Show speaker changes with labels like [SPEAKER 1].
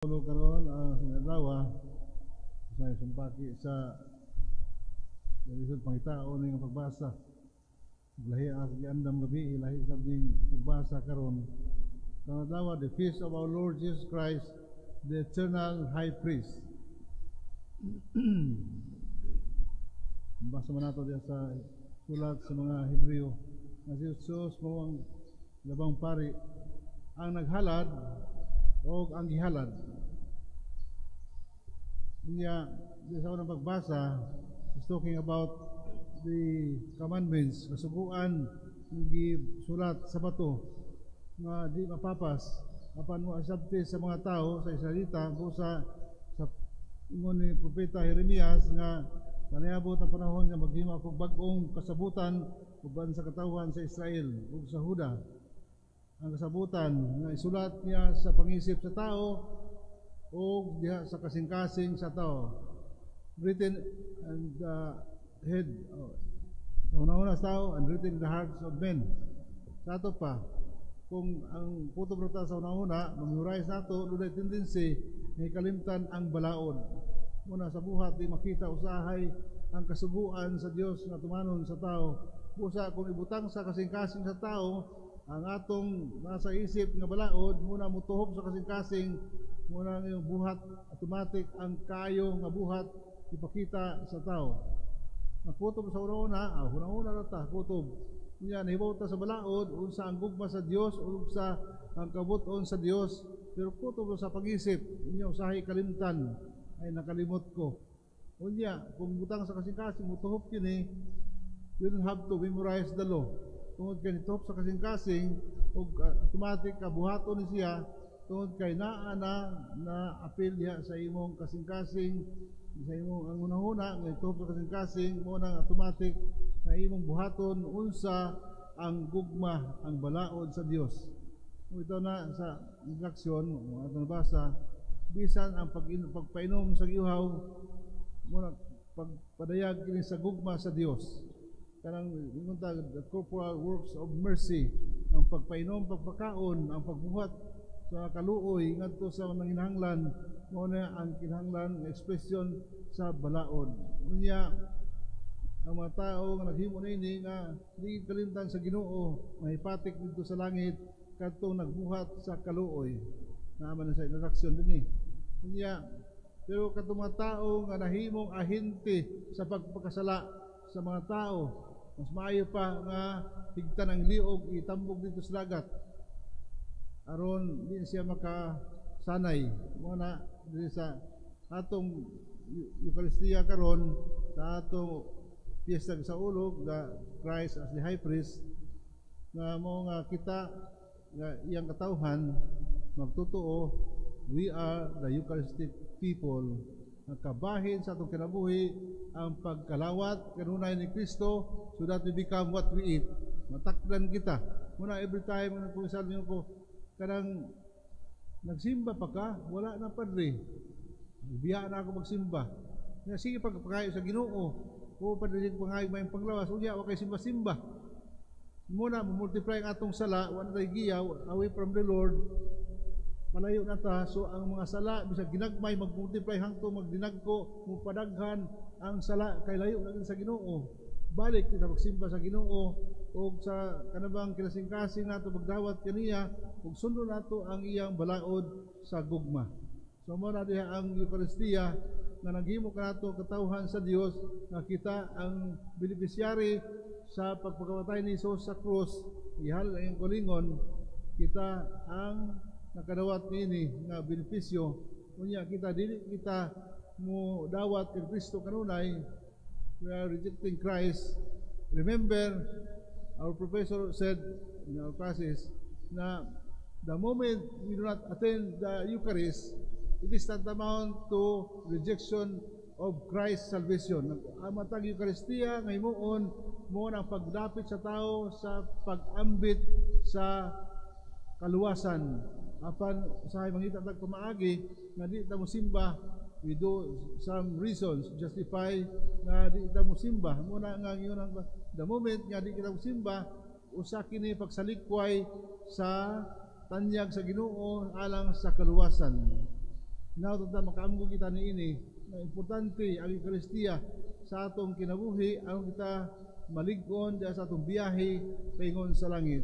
[SPEAKER 1] Tulo karon ang adlaw sa sumpaki sa lisod pangitao ning pagbasa. Lahi as giandam gabi lahi sabing pagbasa karon. Sa adlaw the feast of our Lord Jesus Christ, the eternal high priest. Basa man nato diya sa sulat sa mga Hebreo na si Jesus mo ang labang pari ang naghalad o ang gihalad. Niya, sa unang pagbasa is talking about the commandments, kasuguan ng gisulat sa bato na di mapapas apan mo asabti sa mga tao sa Israelita busa sa ingon ni propeta Jeremias nga naniabot ang panahon nga maghimo og bag-ong kasabutan uban sa katawhan sa Israel ug sa Huda. Ang kasabutan nga isulat niya sa pangisip sa tao o diha sa kasing-kasing sa tao, written and the head una-una sa tao and written in the hearts of men. Sa ato pa, kung ang puto bruta sa una-una mamemorize nato, dunay tendency nga kalimtan ang balaod. Muna sa buhat di makita usahay ang kasuguan sa Dios nga tumanon sa tao. Busa kung ibutang sa kasing-kasing sa tao ang atong nasa isip nga balaod, muna mutuhop sa kasing-kasing, muna yung buhat automatic ang kayo nga buhat ipakita sa tao. Ang kutob sa una-una na ta kutob niya nahibaw ta sa balaod unsa ang gugma sa Dios unsa ang kabuton sa Dios, pero kutob sa pag-isip inyo usahay kalimtan ay nakalimot ko. Unya kung butang sa kasing-kasing mutuhop kini, you don't have to memorize the law. Tungod kay nituhop sa kasing-kasing ug automatic kabuhaton ni siya tungod kay naa na apil diha sa imong kasing-kasing, sa imong ang una-una nga ituhop sa kasing-kasing mo nang automatic na imong buhaton unsa ang gugma ang balaod sa Dios. Ito na sa instruction mo atong basa, bisan ang pagpainom sa giuhaw mo na pagpadayag kini sa gugma sa Dios. Kanang ingunta the corporal works of mercy, ang pagpainom, pagpakaon, ang pagbuhat sa kaluoy ngadto sa nanginahanglan, mo na ang kinahanglan expression sa balaod. Unya ang mga tao nga naghimo niini nga di kalimtan sa Ginoo, mahipatik dito sa langit kadtong nagbuhat sa kaluoy. Naaman sa introduction dinhi. Unya pero kadtong mga tao nga nahimong ahente sa pagpakasala sa mga tao, mas maayo pa nga higtan ang liog itambog dito sa dagat aron di siya makasanay mo na diri sa atong Eucharistia karon sa atong piyesta sa ulog nga Christ as the high priest nga mo nga kita nga iyang katawhan magtotoo we are the Eucharistic people. Kabahin sa atong kinabuhi ang pagkalawat kanunay ni Kristo so that we become what we eat. Matakdan kita. Muna every time na pumisal niyo ko, kanang nagsimba pa ka, wala na padre. Biya na ako magsimba. Nga sige pagpakayo sa Ginoo. O padre pangayog may panglawas, unya wa kay simba-simba. Muna multiply ang atong sala, wala tay giyaw away from the Lord. Malayo na ta, so ang mga sala bisag ginagmay mag-multiply hangtod magdinagko mupadaghan ang sala kay layo na sa Ginoo. Balik kita magsimba sa Ginoo ug sa kanabang kinasing-kasing nato magdawat kaniya ug sundon nato ang iyang balaod sa gugma. So mo na diha ang Eucharistia nga naghimo kanato katawhan sa Dios nga kita ang beneficiary sa pagpakamatay ni Jesus sa krus, ihal ang kulingon kita ang nakadawat niini nga benepisyo. Unya kita dili kita mo dawat kay Kristo kanunay, we are rejecting Christ. Remember our professor said in our classes na the moment we do not attend the Eucharist, it is tantamount to rejection of Christ's salvation. Ang matag Eucharistia nga himuon mo ang pagdapit sa tao sa pag-ambit sa kaluwasan. Apan usahay mangita tag pamaagi nga di ta mo simba, we do some reasons justify nga di ta mo simba. Muna nga ngayon the moment nga di kita mo simba, usa kini pagsalikway sa tanyag sa Ginoo alang sa kaluwasan. Now tanda makaamgo kita niini na importante ang Ekaristiya sa atong kinabuhi aron kita malig-on sa atong biyahe paingon sa langit.